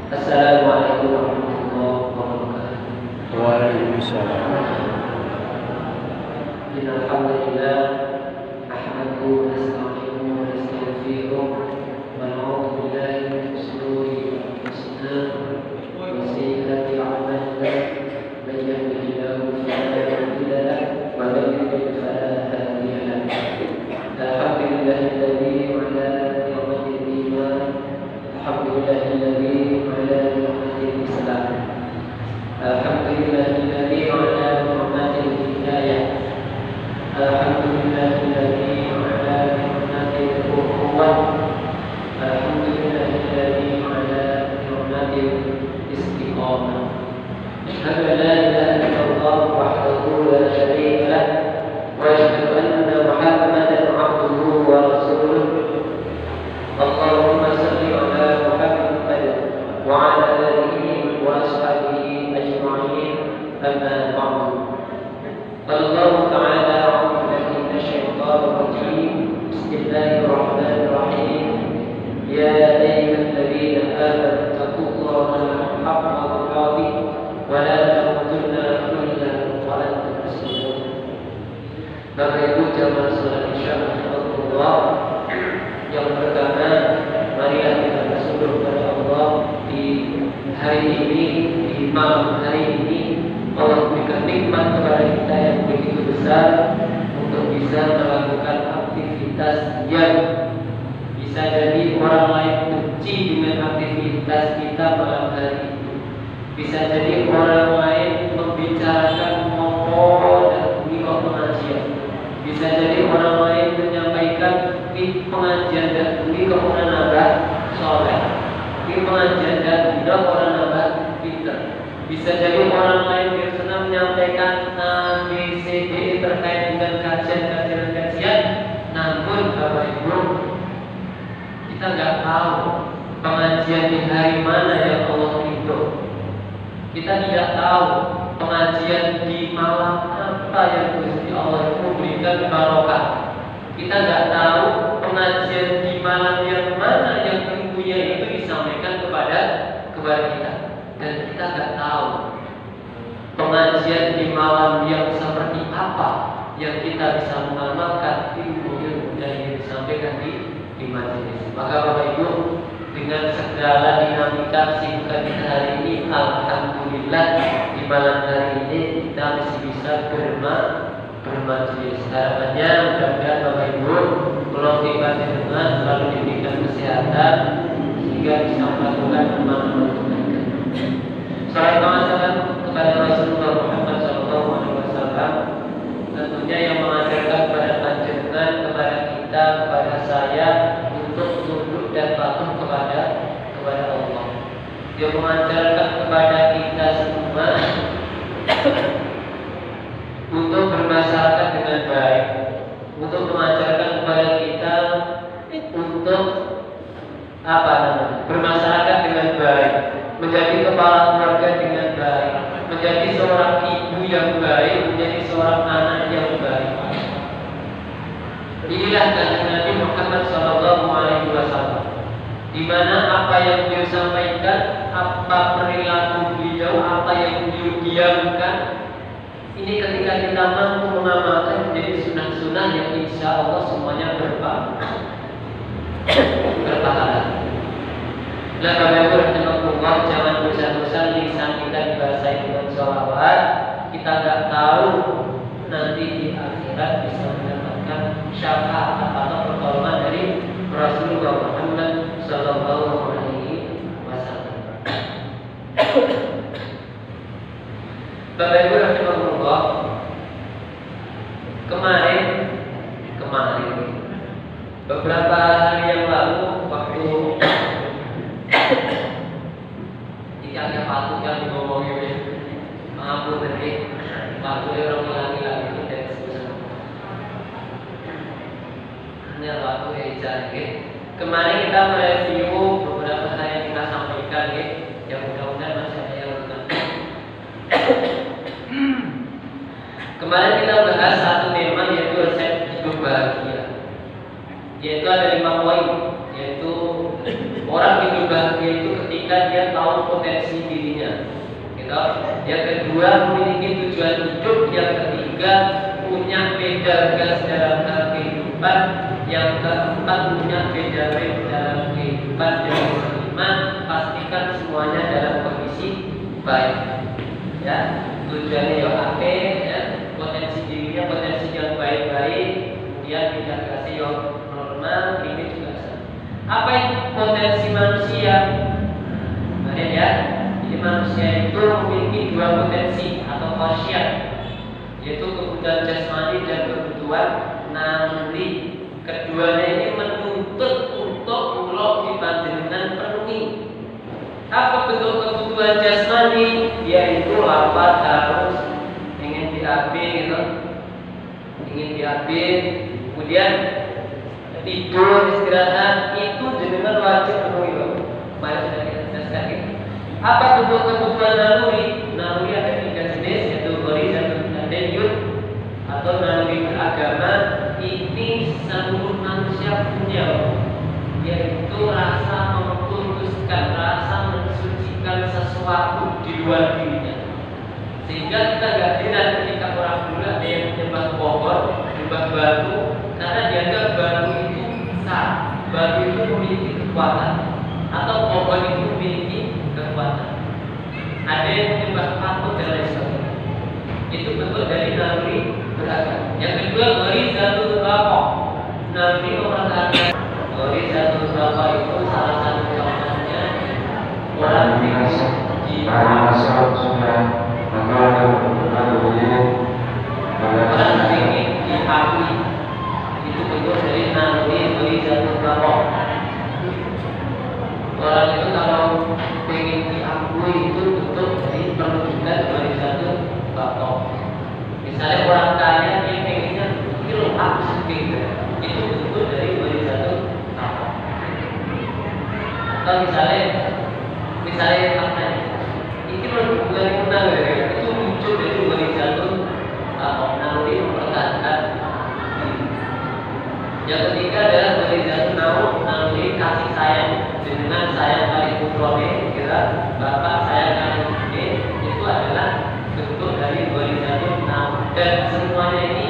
Assalamualaikum warahmatullahi wabarakatuh. Waalaikumsalam. Alhamdulillah, nahmaduhu wa nasta'inuhu wa nastaghfiruh wa na'udzu billahi min shururi anfusina wa sayyiati a'malina. Man yahdihillahu fala mudilla lahu wa man yudlil fala hadiya lahu. Alhamdulillahilladzi 'ala ni'matil iman. Alhamdulillahilladzi 'ala ni'matil islam. Alhamdulillahilladzi 'ala ni'matil hidayah. Alhamdulillahilladzi 'ala ni'matil ukhuwah. Alhamdulillahilladzi 'ala ni'matil istiqamah. Asyhadu an la ilaha illallah wahdahu la syarika lah wa asyhadu anna Muhammadan 'abduhu wa rasuluh. Allahumma shalli 'ala Muhammad wa 'ala alihi wa ashabihi ajma'in. Amma ba'du. Allah Ta'ala a'udzu billahi minasyaitonir rajim. Bismillahirrahmanirrahim. Ya ayyuhalladzina amanu taqullaha haqqa tuqatih wa la tamutunna illa wa antum muslimun. Bapak Ibu jamaah salat Isya Allah yang pertama, marilah kita bersyukur kepada Allah di hari ini, di malam hari ini. Allah berikan nikmat kepada kita yang begitu besar untuk bisa melakukan aktivitas yang bisa jadi orang lain benci dengan aktivitas kita malam hari ini. Bisa jadi orang lain membicarakan mopo dan miko pengajian. Bisa jadi orang lain menyampaikan di pengajian dan miko nambah soleh. Di pengajian dan orang nambah pinter. Bisa jadi orang lain yang senang menyampaikan A, B, C, D terkait dengan kajian, namun Bapak Ibu, kita nggak tahu pengajian di hari mana yang Allah ridho. Kita tidak tahu pengajian di malam apa yang Gusti Allah itu berikan barokah. Kita nggak tahu pengajian di malam yang mana yang ilmunya itu disampaikan kepada kita. Dan kita nggak tahu pengajian di malam yang seperti apa yang kita bisa mengamalkan ilmu yang disampaikan di majelis. Maka Bapak Ibu, dengan segala dinamika kesibukan kita hari ini, alhamdulillah di malam hari ini kita masih bisa bermajelis. Harapannya mudah-mudahan Bapak Ibu melonggarkan dengan selalu diberikan kesehatan sehingga bisa melakukan amal-amal kebaikan. Salam salam kepada Rasulullah Muhammad SAW, tentunya yang mengajarkan kepada panjenengan, kepada kita, kepada saya untuk tunduk dan patuh kepada Allah. Dia mengajarkan kepada kita semua untuk bermasyarakat dengan baik, untuk mengajarkan kepada kita untuk bermasyarakat dengan baik, menjadi kepala keluarga dengan baik, menjadi seorang ibu yang baik, menjadi seorang anak yang baik. Inilah kanjeng Nabi Muhammad SAW, di mana apa yang beliau sampaikan, apa perilaku beliau, apa yang beliau diamkan, ini ketika kita mampu mengamalkan menjadi sunnah-sunnah yang insya Allah semuanya berpahala. Nah, Bapak Ibu, jangan bosan-bosan lisan kita dibasahi dengan sholawat. Kita nggak tahu nanti di akhirat bisa mendapatkan syafaat atau pertolongan dari Rasulullah Muhammad Sallallahu Alaihi Wasallam. Bapak Ibu rahimahullah, kemarin beberapa hari yang lalu waktu ikannya patut yang ngomongin mengampun dari waktu orang lagi itu dari susah. Hanya waktu cari. Kemarin kita mereview beberapa hal yang kita sampaikan, yang mudah-mudahan masih ada yang lupa. Kemarin kita bahas satu tema yaitu resep hidup bahagia. Yaitu ada 5 poin, yaitu orang hidup bahagia itu ketika ketika dia tahu potensi dirinya. Gitu. Yang kedua, memiliki tujuan hidup. Yang ketiga, punya beda gas dalam hal kehidupan. Yang keempat, punya beda rate dalam kehidupan. Yang kelima, pastikan semuanya dalam kondisi baik. Ya, tujuannya yang apa? Ya, potensi dirinya potensi yang baik-baik. Kemudian integrasi yang normal. Ini juga sama. Apa itu potensi manusia? Kemudian ya. Jadi manusia itu memiliki dua potensi atau khasiat, yaitu kebutuhan jasmani dan kebutuhan naluri. Keduanya ini menuntut untuk pulau dipanjenengan penuhi. Apa bentuk kebutuhan jasmani? Yaitu lapar, harus, ingin BAB gitu, ingin BAB, kemudian tidur, istirahat, itu jenengan wajib penuhi loh. Mari sudah kita jelaskan gitu. Apa bentuk kebutuhan naluri? Naluri ada 3 jenis, yaitu ghorizatul tadayyun atau naluri beragama. Ini seluruh manusia punya, yaitu rasa memputuskan, rasa mensucikan sesuatu di luar dirinya. Sehingga kita gak heran ketika orang dulu ada yang menyembah pohon, menyembah batu, karena dianggap batu itu besar, batu itu memiliki kekuatan, atau pohon itu memiliki kekuatan. Ada yang menyembah patung dan lain sebagainya. Itu bentuk dari naluri beragama. Yang kedua, ghorizatul baqa. Naluri orang agama. Ghorizatul baqa itu salah satu contohnya orang yang orang ingin diakui. Itu bentuk dari naluri ghorizatul baqa. Orang itu kalau ingin diakui itu bentuk dari perwujudan ghorizatul baqa. Misalnya orang kaya dia pengennya kilo aku gitu, itu bentuk dari ghorizatul baqa. Atau misalnya apa ini bukan menang ya, itu muncul dari ghorizatul baqa, naluri mempertahankan. Yang ketiga adalah ghorizatul naum, naluri kasih sayang. Dengan sayang kali putrone, kira bapak sayang kali bude, itu adalah bentuk dari ghorizatul naum. Dan semuanya ini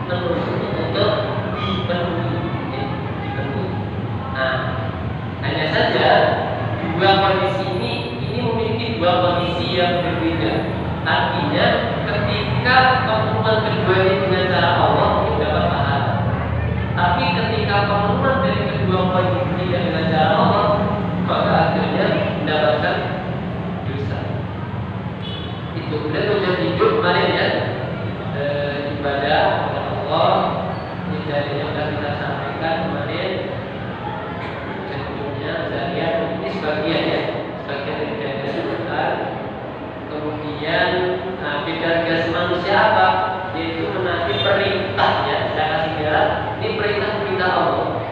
menuntut untuk dipenuhi. Nah, hanya saja dua kondisi ini memiliki dua kondisi yang berbeda. Artinya ketika pemenuhan kedua ini dengan cara Allah itu dapat pahala. Tapi ketika pemenuhan dari kedua kondisi dengan cara Allah, maka akhirnya mendapatkan dosa. Itu kemudian tujuan hidup kemarin ya, ibadah kepada Allah. Ini dari yang sudah kita sampaikan kemarin. Hidupnya zariat ini sebagian ya, sebagian dari dasar. Kemudian bidang gas manusia apa? Yaitu menaati perintahnya. Saya kasih garis. Ini perintah Allah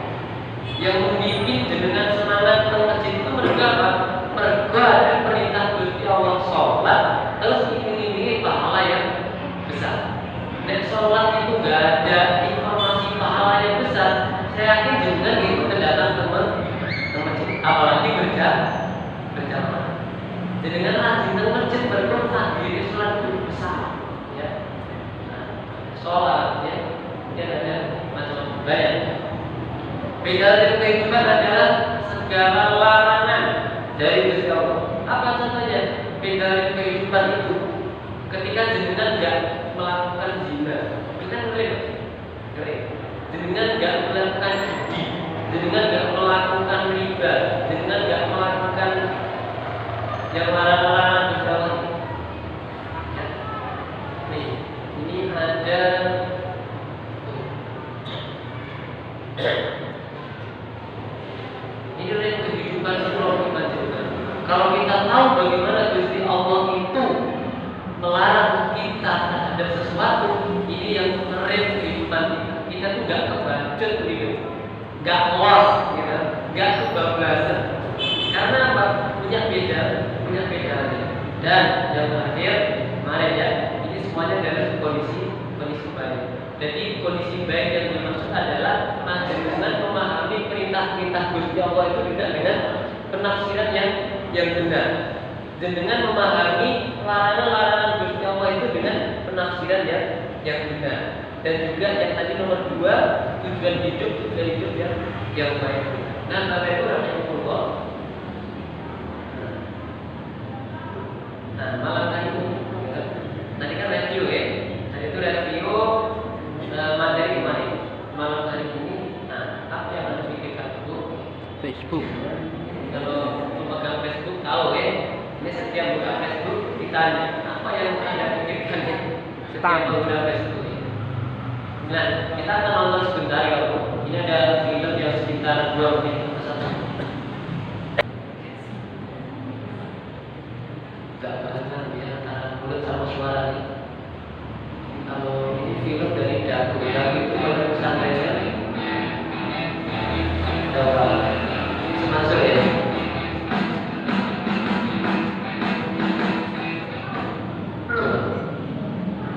yang membimbing dengan semangat masjid itu mereka ada perintah Gusti Allah sholat, terus ini pahala yang besar. Dan sholat itu nggak ada informasi pahala yang besar. Saya yakin juga itu kedatangan teman masjid, apalagi berjamaah. Jadi dengan rajin ke masjid berdoa diri sholat itu besar, ya. Nah, sholat ya, mungkin ada macam-macam bayar. Beda dari kehidupan adalah segala larangan dari Gusti Allah. Apa contohnya? Beda dari kehidupan itu ketika jenengan nggak melakukan zina, kita keren. Jenengan nggak melakukan judi, jenengan nggak melakukan riba, jenengan nggak melakukan yang larang-larang Gusti Allah. Ya. Nih, ini ada. Ini adalah kehidupan seluruh umat juga. Kalau kita tahu bagaimana Gusti Allah itu melarang kita terhadap sesuatu, ini yang merem kehidupan kita. Kita tuh gak kebacut gitu, gak lost gitu, gak kebablasan. Karena apa? Punya beda. Dan yang terakhir, kemarin ya, ini semuanya adalah kondisi baik. Jadi kondisi baik yang dimaksud adalah dengan memahami perintah-perintah Gusti Allah itu tidak dengan penafsiran yang benar. Dan dengan memahami larangan-larangan Gusti Allah itu dengan penafsiran yang benar. Dan juga yang tadi nomor 2, tujuan hidup yang baik. Nah, Bapak Ibu rahimahullah. Nah, malam tadi itu tadi kan review ya. Tadi itu review materi kemarin. Malam hari ini, nah apa yang harus dipikirkan itu? Facebook. Kalau memegang Facebook tahu ya. Ini setiap buka Facebook ditanya apa yang Anda pikirkan ya? Setiap buka Facebook. Nah, kita akan nonton sebentar ya. Ini ada film yang sekitar 2 menit ke satu. Gak barengan ya antara mulut sama suara nih. Kalau ini film dari dagu itu pada pesantrennya. Semasuk ya.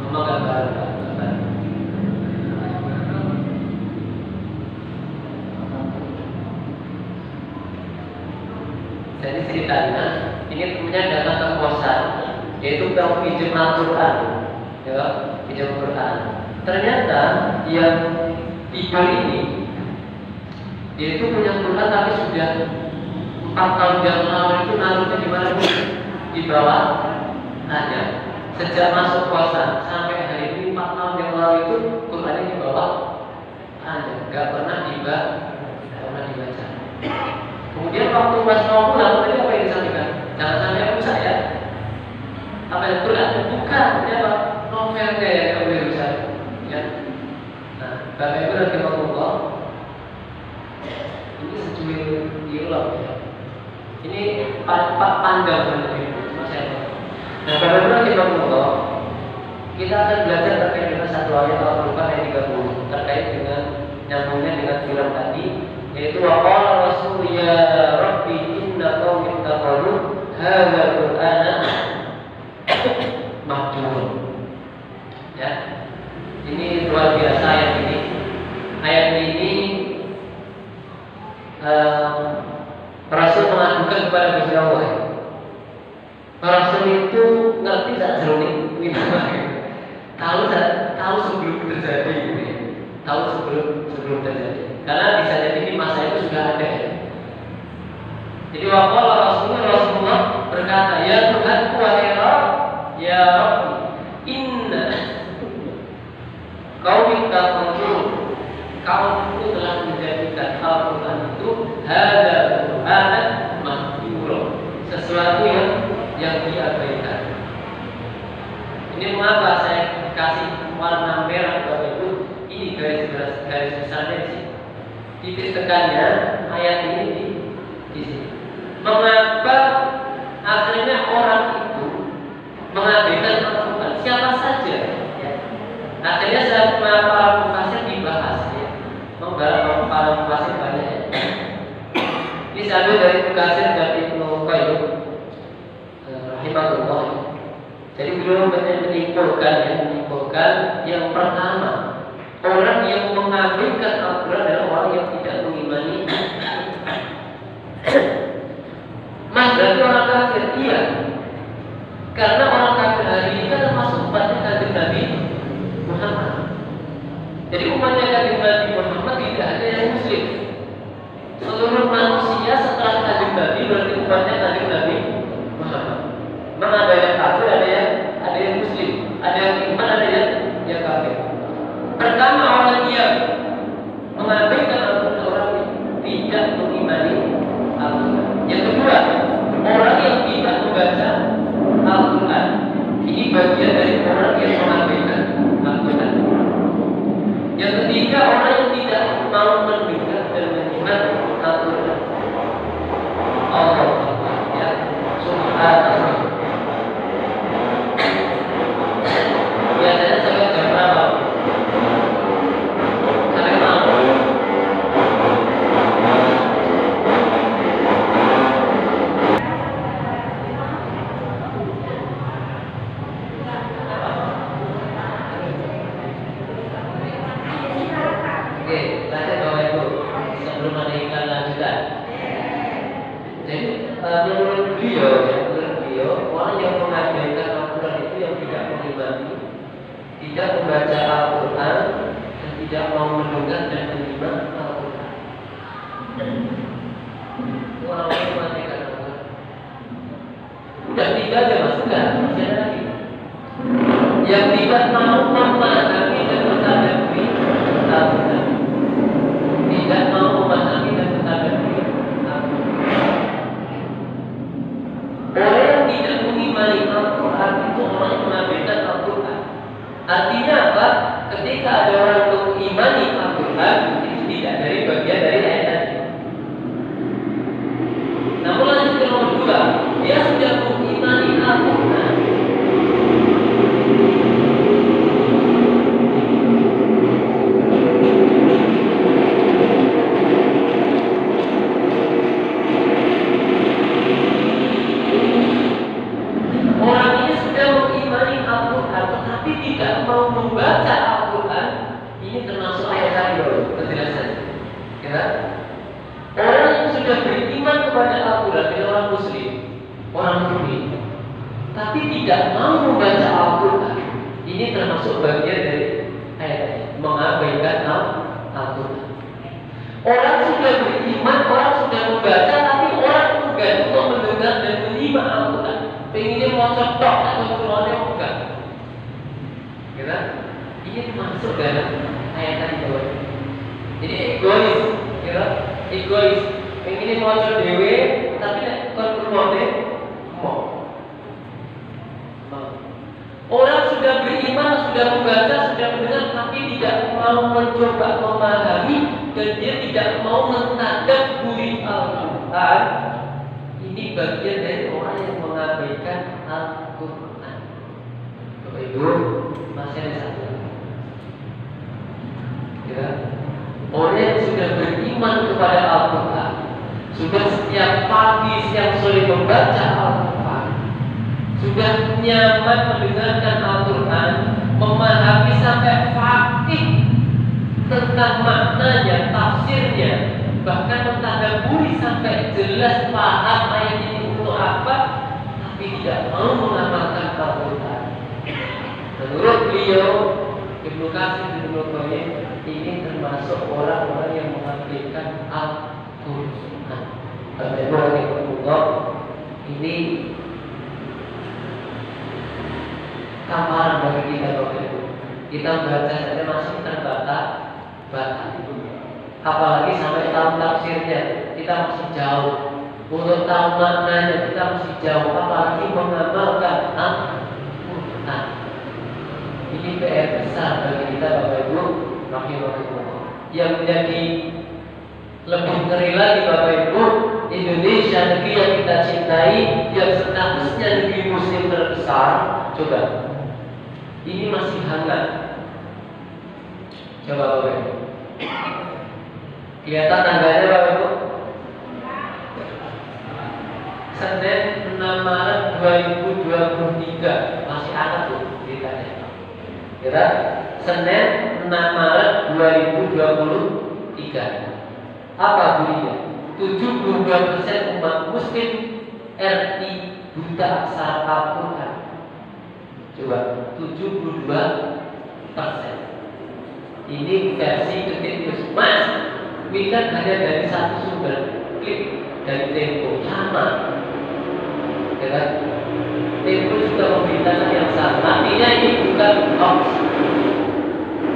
Ngomong gambar. Jadi ceritanya ini punya datang ke kosan, yaitu mau pinjam Al-Quran, ya, pinjam Al-Quran. Ternyata yang tidur ini, dia itu punya Quran tapi sudah 4 tahun yang lalu itu naruhnya di mana? Di bawah aja. Sejak masuk kosan sampai hari ini 4 tahun yang lalu itu Qurannya di bawah aja, nggak pernah dibaca. Kemudian waktu pas mau pulang, tadi apa yang disampaikan? Jangan sampai rusak ya. Apa yang Quran? Bukan, ini apa? Novel kayak yang boleh rusak. Ya. Nah, Bapak Ibu rahimahullah, ini secuil diulang ya. Ini panjang sebenarnya, cuma saya tahu. Nah, Bapak Ibu rahimahullah, kita akan belajar terkait dengan satu ayat Al-Quran yang 30 terkait dengan nyambungnya dengan film tadi. Yaitu waqala rasul ya rabbi inna qaumi ittakhadhu hadzal qur'ana mahjura. Ya. Ini luar biasa ayat ini. Ayat ini Rasul mengadukan kepada Gusti Allah. Rasul itu ngerti tak jeroning tahu sebelum terjadi ini. Tahu sebelum terjadi. Karena bisa jadi di masa itu sudah ada. Jadi waqala Rasulullah berkata, ya Tuhan wahai Rabb, ya Rabbi, inna qaumi ittakhadhu, kaumku telah menjadikan Al-Quran itu hadzal Qur'ana mahjura, sesuatu yang diabaikan. Ini mengapa saya kasih warna merah Bapak Ibu? Ini garis besarnya di sini. Titik tekannya ayat ini di sini. Mengapa akhirnya orang itu mengabaikan Al-Quran? Siapa saja? Ya. Akhirnya para mufasir dibahas. Ya. Para mufasir banyak. Ya. Ini saya ambil dari Mufasir dari Ibnu Qayyim rahimahullah. Jadi beliau menyimpulkan yang pertama, orang yang mengabaikan Al-Quran adalah orang yang tidak mengimani. Mas, berarti orang kafir? Iya. Karena orang kafir hari ini kan termasuk umatnya Kanjeng Nabi Muhammad. Jadi umatnya Kanjeng Nabi Muhammad tidak ada yang muslim. Seluruh manusia setelah Kanjeng Nabi berarti umatnya Kanjeng Nabi Muhammad. Memang ada yang kafir, ada yang muslim, ada yang iman, ada yang kafir. Pertama, orang yang mengabaikan Al-Quran, orang yang tidak mengimani Al-Quran. Yang kedua, orang yang tidak membaca Al-Quran. Ini bagian dari orang yang mengabaikan Al-Quran. Yang ketiga, orang yang tidak mau mendengar dan menyimak Al-Quran. Allah, ya, subhanallah. Biasanya sampai jam berapa? Sampai malam. Oke, lanjut Bapak Ibu. Sebelum ada iklan lanjutan. Jadi menurut beliau, orang yang mengabaikan Al-Quran itu yang tidak mengimani, tidak membaca Al-Quran, dan tidak mau mendengar dan menyimak Al-Quran. Orang yang mengabaikan Al-Quran. Udah tiga aja masuk nggak? Masih ada lagi. Yang tidak mau memahami dan mentadaburi Al-Quran, tidak mau memahami dan mentadaburi Al-Quran. Orang yang tidak mengimani Al-Quran itu orang yang mengabaikan Al-Quran. Artinya apa? Ketika ada orang yang mengimani Al-Quran, itu tidak dari bagian dari ayat. Namun lanjut ke nomor 2, dia sudah mengimani Al-Quran. Orang ini sudah mengimani Al-Quran, tetapi tidak mau membaca Al-Quran. Ini termasuk ayat tadi loh, penjelasannya. Ya? Orang yang sudah beriman kepada Al-Quran, dia orang Muslim, orang mukmin, tapi tidak mau membaca Al-Quran. Ini termasuk bagian dari ayat mengabaikan Al-Quran. Orang sudah beriman, orang sudah membaca, tapi orang enggan untuk mendengar dan menyimak Al-Quran. Pengennya mau cetok atau Qurannya enggak. Kira ini masuk dalam ayat tadi bawah. Jadi egois, kira egois. Pengennya mau cetok dewe, tapi nek kon Qurannya mau. Orang sudah beriman, sudah membaca, sudah mendengar, tapi tidak mau mencoba memahami dan dia tidak mau mentadabburi Al-Quran. Ini bagian dari orang yang mengabaikan Al-Quran. Bapak Ibu, masih ada satu. Ya. Orang yang sudah beriman kepada Al-Quran, sudah setiap pagi, siang, sore membaca Al-Quran, sudah nyaman mendengarkan Al-Quran, memahami sampai fakih tentang maknanya, tafsirnya, bahkan mentadaburi sampai jelas paham ayat ini untuk apa, tapi tidak mau mengamalkan Al-Quran. Menurut beliau, Ibnu Katsir bin Nurul ini termasuk orang-orang yang mengabaikan Al-Quran. Alhamdulillah, ini kamaran bagi kita Bapak Ibu. Kita baca saja masih terbata-bata. Apalagi sampai tahu tafsirnya, kita masih jauh. Untuk tahu maknanya kita masih jauh. Apalagi mengamalkan Al-Quran. Ini PR besar bagi kita Bapak Ibu rahimahullah. Yang menjadi lebih ngeri lagi Bapak Ibu, Indonesia negeri yang kita cintai, yang statusnya negeri muslim terbesar, coba ini masih hangat. Coba Bapak Ibu, kelihatan tanggalnya Bapak Ibu? Senin 6 Maret 2023 masih hangat tuh ceritanya. Kira Senin 6 Maret 2023. Apa bunyinya? 72% umat muslim RI buta aksara Al-Quran. Coba 72%. Ini versi Detik News. Mas, ini kan hanya dari satu sumber, klik dari Tempo, sama. Ya kan? Tempo juga memberitakan yang sama. Artinya ini bukan hoax.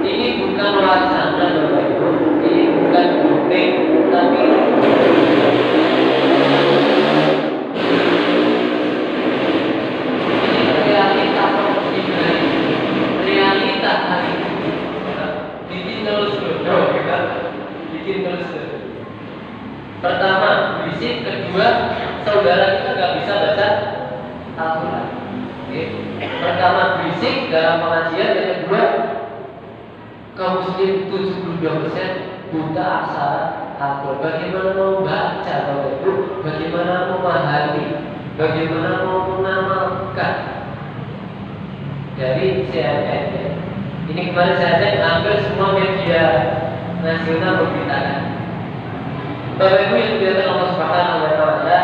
Ini bukan wacana Bapak Ibu. Ini bukan gunting, tapi realita hari ini. Bikin terus dulu, bikin terus dulu. Pertama, berisik. Kedua, saudara kita nggak bisa baca Al-Quran. Pertama, berisik dalam pengajian. Yang kedua, kaum muslim 72% buta aksara Al-Quran. Bagaimana mau baca Bapak Ibu? Bagaimana memahami? Bagaimana mau mengamalkan? Dari CNN. Ini kemarin saya cek hampir semua media nasional memberitakan. Bapak Ibu yang dimuliakan Allah Subhanahu wa taala,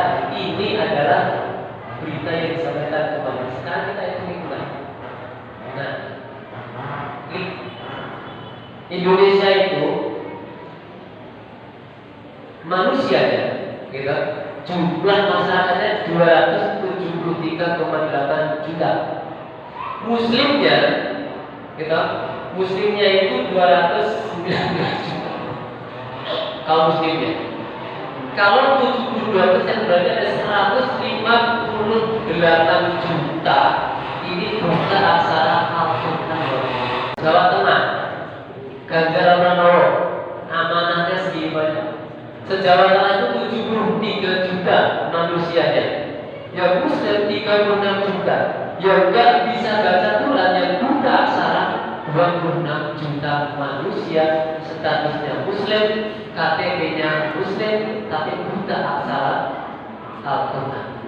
berita yang disampaikan kepada sekarang kita hitung kembali. Nah, Indonesia itu manusianya, gitu, jumlah masyarakatnya 273,8 juta. Muslimnya, gitu, muslimnya itu 219 juta. Kalau muslimnya, kalau 72% berarti ada 158 juta. Ini buta aksara Al-Quran. Jawa Tengah, Ganjar Pranowo, amanahnya segitu. Sejawa Tengah itu 73 juta manusianya. Yang Muslim 36 juta. Yang enggak bisa baca Quran, yang buta aksara 26 juta manusia. Statusnya Muslim, KTP-nya Muslim, tapi buta aksara Al-Quran.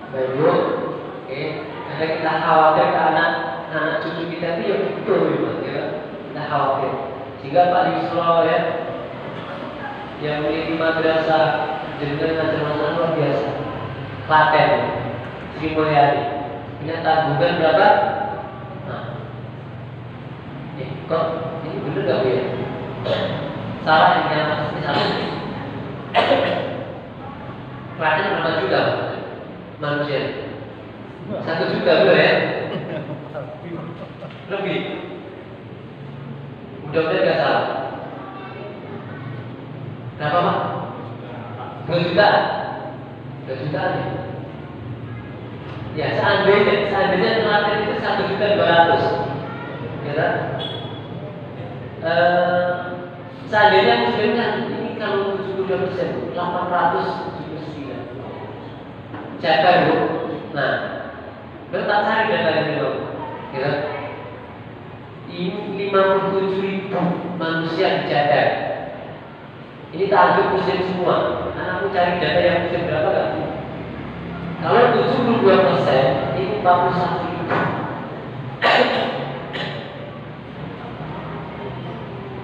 Baik, oke. Karena kita khawatir ke anak cucu kita itu yang betul, ya. Kita khawatir. Sehingga Pak Yusro ya, yang memiliki madrasah jenengan ngajar masalah luar biasa, Klaten, Sri Mulyani, punya tanggungan berapa? Nah, kok ini bener gak Bu ya? Salah yang pasti salah. Klaten berapa juta manusia? 1 juta bener ya? Lebih. Mudah-mudahan gak salah. Berapa Pak? 2 juta? 2 juta ya? Ya seandainya Klaten itu 1.200.000, ya kan? Seandainya Muslim kan ini kalau 72%, 879 Jabar Bu. Nah, bertak cari data ini loh, ya kan? Ini 57.000 manusia di Jabar. Ini target Muslim semua. Anakku cari data yang Muslim berapa gak? Kalau 72%, ini 41.000.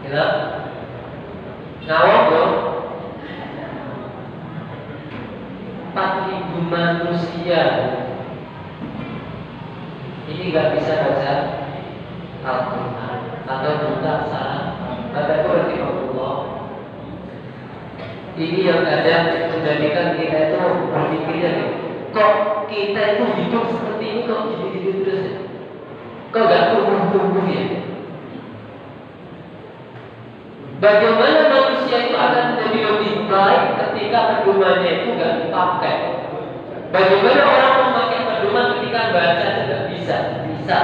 Gitu? Ngawak dong. 4.000 manusia. Ini gak bisa baca Al-Quran atau buta aksara. Baca Quran di Allah. Ini yang kadang menjadikan kita itu berpikirnya nih, kok kita itu hidup seperti ini, kok gini-gini terus ya? Kok gak tumbuh-tumbuh ya? Bagaimana manusia itu akan menjadi lebih baik ketika pedomannya itu gak dipakai? Bagaimana orang memakai pedoman ketika baca tidak bisa? Bisa.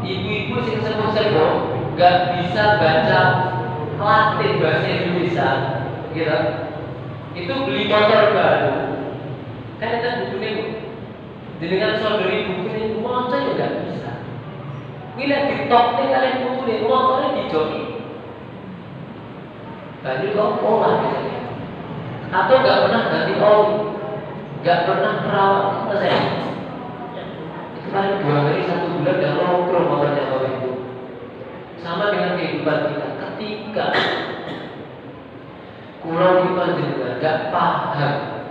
Ibu-ibu sing sepuh-sepuh gak bisa baca Latin bahasa Indonesia, gitu. Itu beli motor baru. Kan itu bukunya Bu. Dengan saudari bukunya motor juga bisa. Bila di top kalian bukunya motornya dijoki. Tadi kau pola misalnya. Atau nggak pernah ganti oli, nggak pernah perawat mesin. Itu paling 2 kali 1 bulan dah nongkrong motornya kau itu. Sama dengan kehidupan kita. Ketika kurang dipanjangkan, nggak paham.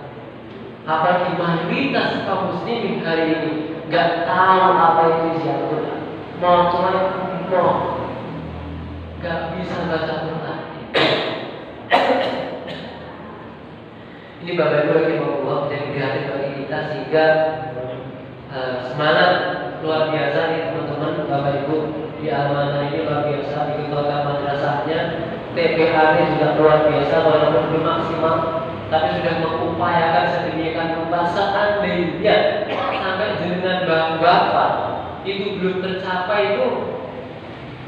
Apalagi mayoritas kaum muslimin hari ini nggak tahu apa itu isi Al-Quran. Mau nggak bisa baca Quran. Ini Bapak Ibu lagi Allah menjadi prihatin bagi kita sehingga semangat luar biasa nih teman-teman Bapak Ibu di Amanah ini luar biasa, diketuakan madrasahnya, TPA-nya juga luar biasa walaupun belum maksimal, tapi sudah mengupayakan sedemikian rupa. Seandainya sampai jenengan bapak itu belum tercapai itu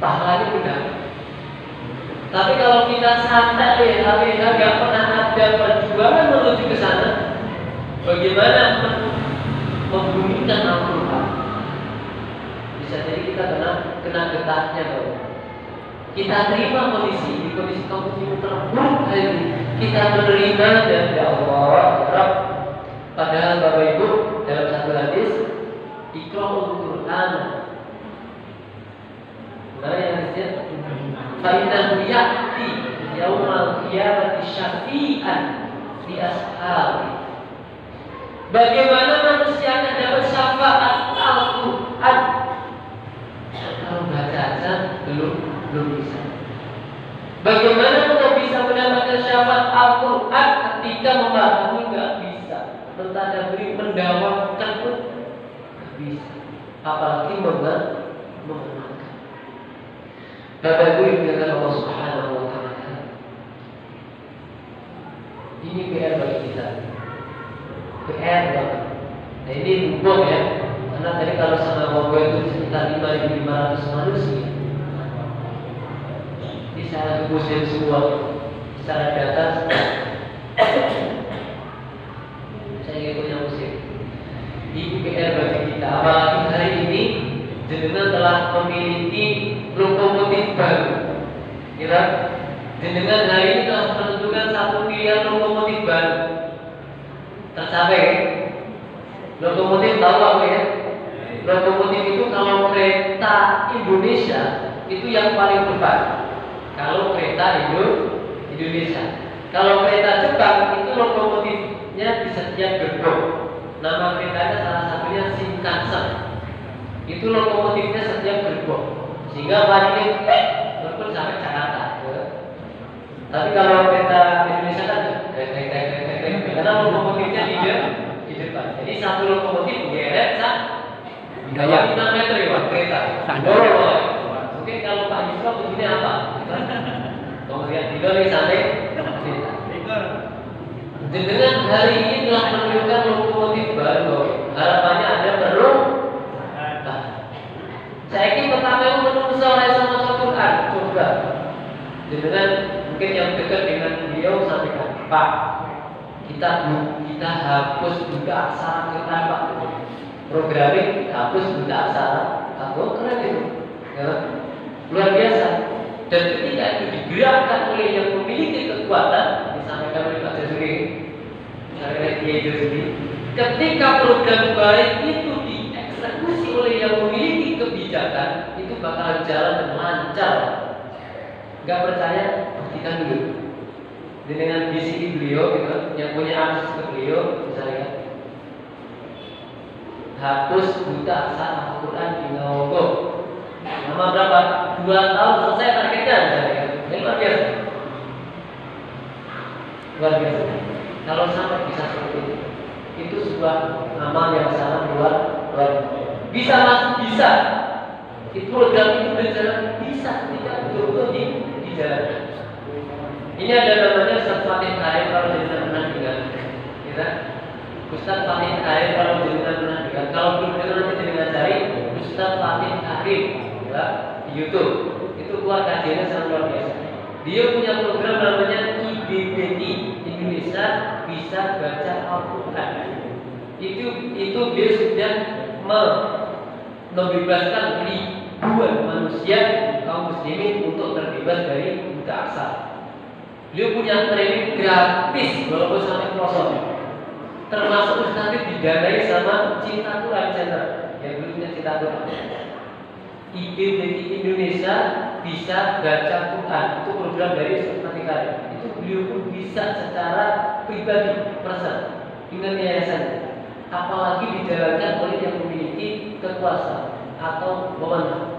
pahalanya mudah. Tapi kalau kita santai, tapi nggak pernah ada perjuangan menuju ke sana, bagaimana membumikan Al-Quran? Bisa jadi kita kena getahnya, bro. Kita terima kondisi kaum muslimin terburuk hari ini. Kita menerima dan ya Allah, ya padahal Bapak Ibu dalam satu hadis, Iqra'ul Quran. Mana yang hadisnya? Fa'innahu ya'ti yawmal qiyamati syafi'an li ashabi Bagaimana manusia akan dapat syafaat Al-Quran? Kalau baca aja belum bisa. Bagaimana kita bisa mendapatkan syafaat Al-Quran ketika memahami nggak bisa, mentadaburi, mendawamkan pun nggak bisa, apalagi mengamalkan. Bapak Ibu yang dimuliakan Allah Subhanahu Wa Taala, ini PR bagi kita, PR banget. Nah ini hukum ya, karena tadi kalau sama Bapak itu sekitar 5.500 manusia. Saya pusing semua secara data. Saya punya musik. Ini PR bagi kita. Apalagi hari ini jenengan telah memiliki lokomotif baru. Kira jenengan hari ini telah menentukan satu pilihan lokomotif baru. Tercapai. Lokomotif tahu apa ya? Lokomotif itu kalau kereta Indonesia itu yang paling depan. Kalau kereta Indonesia, kalau kereta Jepang itu lokomotifnya di setiap gerbong. Nama keretanya salah satunya Shinkansen. Itu lokomotifnya setiap gerbong, sehingga paling walaupun sampai Jakarta. Tapi kalau kereta Indonesia kan karena lokomotifnya di depan. Jadi satu lokomotif geret 5 meter ya kereta. Mungkin kalau Pak Yusuf begini apa? Kemudian tiga nih sampai dengan hari ini telah menunjukkan lokomotif baru. Harapannya ada perubahan. Saya ingin pertama itu menulis oleh sama Al-Quran. Coba dengan mungkin yang dekat dengan beliau sampaikan, Pak, kita hapus buta aksara kita Pak. Programming hapus buta aksara. Aku keren itu. Ya. Luar biasa. Dan ketika itu digerakkan oleh yang memiliki kekuatan, disampaikan oleh Pak Jazuli, ketika program baik itu dieksekusi oleh yang memiliki kebijakan, itu bakalan jalan dan lancar. Gak percaya? Buktikan dulu. Dengan visi beliau, gitu, yang punya akses ke beliau, misalnya hapus buta aksara Al-Quran di Nawago. Lama berapa? 2 tahun selesai targetnya. Ini luar biasa. Luar biasa. Kalau sampai bisa seperti itu sebuah amal yang sangat luar biasa. Bisa masuk bisa. Itu program itu berjalan bisa, tidak betul-betul dijalankan. Ini ada namanya Ustaz Fatih Karim kalau jenengan pernah dengar. Ya, Ustaz Fatih Karim kalau jenengan pernah dengar. Kalau belum dengar nanti jenengan cari Ustaz Fatih Karim. Di YouTube itu keluar kajiannya sangat luar biasa. Dia punya program namanya IBBI, Indonesia Bisa Baca Al-Quran. Itu dia sudah membebaskan ribuan manusia kaum muslimin untuk terbebas dari buta aksara. Dia punya training gratis walaupun sampai pelosok. Termasuk Ustaz didanai sama Cinta Quran Center yang dulunya Cinta Quran. IBBI Indonesia Bisa Baca Quran itu program dari Ustaz Fatih Karim. Itu beliau pun bisa secara pribadi persen dengan yayasan, apalagi dijalankan oleh yang memiliki kekuasaan atau wewenang.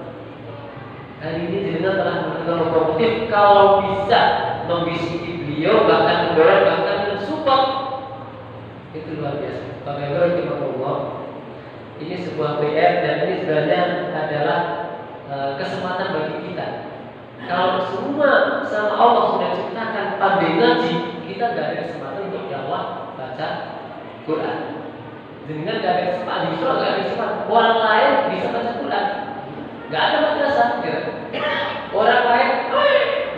Hari ini jenengan telah menentukan lokomotif kalau bisa membisiki beliau, bahkan mendorong, bahkan mensupport. Itu luar biasa. Bagaimana kita ngomong? Ini sebuah PR dan ini sebenarnya adalah kesempatan bagi kita. Kalau semua sama Allah sudah ciptakan pandai ngaji, kita tidak ada kesempatan untuk dakwah baca Quran. Dengan tidak ada kesempatan, justru tidak ada kesempatan. Orang lain bisa baca Quran, nggak ada madrasah. Ya. Orang lain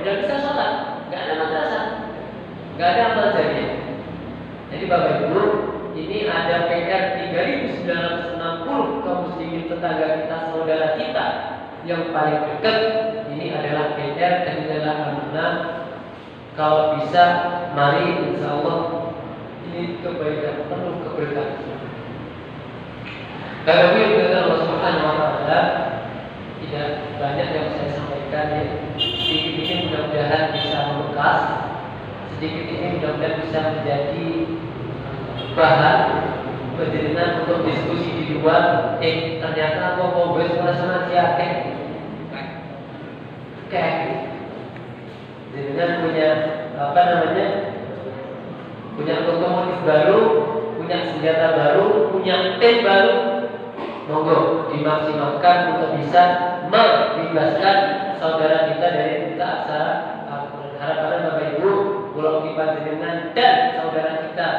nggak bisa sholat, nggak ada madrasah, nggak ada amal jariah. Jadi Bapak Ibu, ini ada PR 3.960 kaum muslimin tetangga kita, saudara kita yang paling dekat. Ini adalah PR dan ini adalah amanah. Kalau bisa, mari insya Allah ini kebaikan penuh keberkahan. Bapak Ibu yang Allah Subhanahu Wa Taala, tidak banyak yang saya sampaikan ya. Sedikit ini mudah-mudahan bisa membekas. Sedikit ini mudah-mudahan bisa menjadi bahan Berdirian untuk diskusi di luar, ternyata kok mau gue sama dia kayak dengan punya apa namanya, punya otomotif baru, punya senjata baru, punya tim baru, monggo dimaksimalkan untuk bisa membebaskan saudara kita dari buta aksara Al-Quran. Harapan Bapak Ibu, pulau kita dengan dan saudara kita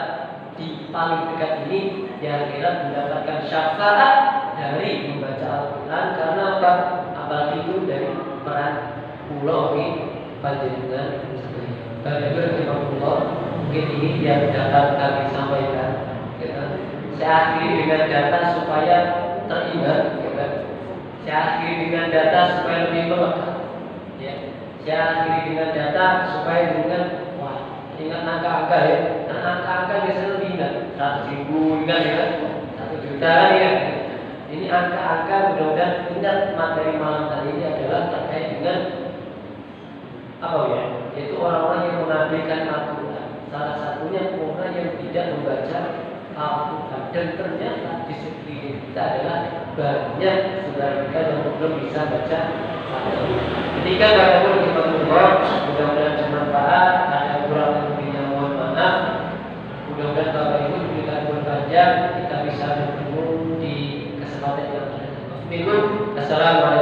di paling dekat ini di akhirat mendapatkan syafaat dari membaca Al-Quran. Karena apa? Apalagi itu dari peran pulau ini panjenengan sendiri. Bapak Ibu rahimahullah, mungkin ini yang dapat kami sampaikan. Saya akhiri dengan data supaya teringat. Saya akhiri dengan data supaya lebih melekat. Saya akhiri dengan data supaya dengan ingat angka-angka ya. Nah, angka-angka biasanya lebih ingat 100.000 ingat ya, 1 juta ya. Ini angka-angka mudah-mudahan ingat materi malam tadi ini adalah terkait dengan apa ya? Yaitu orang-orang yang menampilkan Al-Quran. Salah satunya orang yang tidak membaca Al-Quran. Dan ternyata di sekeliling kita adalah banyak saudara kita yang belum bisa baca Al-Quran. Ketika Bapak Ibu rahimahullah, mudah-mudahan bermanfaat. Ada kurang lebihnya mohon maaf. Mudah-mudahan Bapak Ibu diberikan berpanjang, kita bisa bertemu di kesempatan yang akan datang. Assalamualaikum.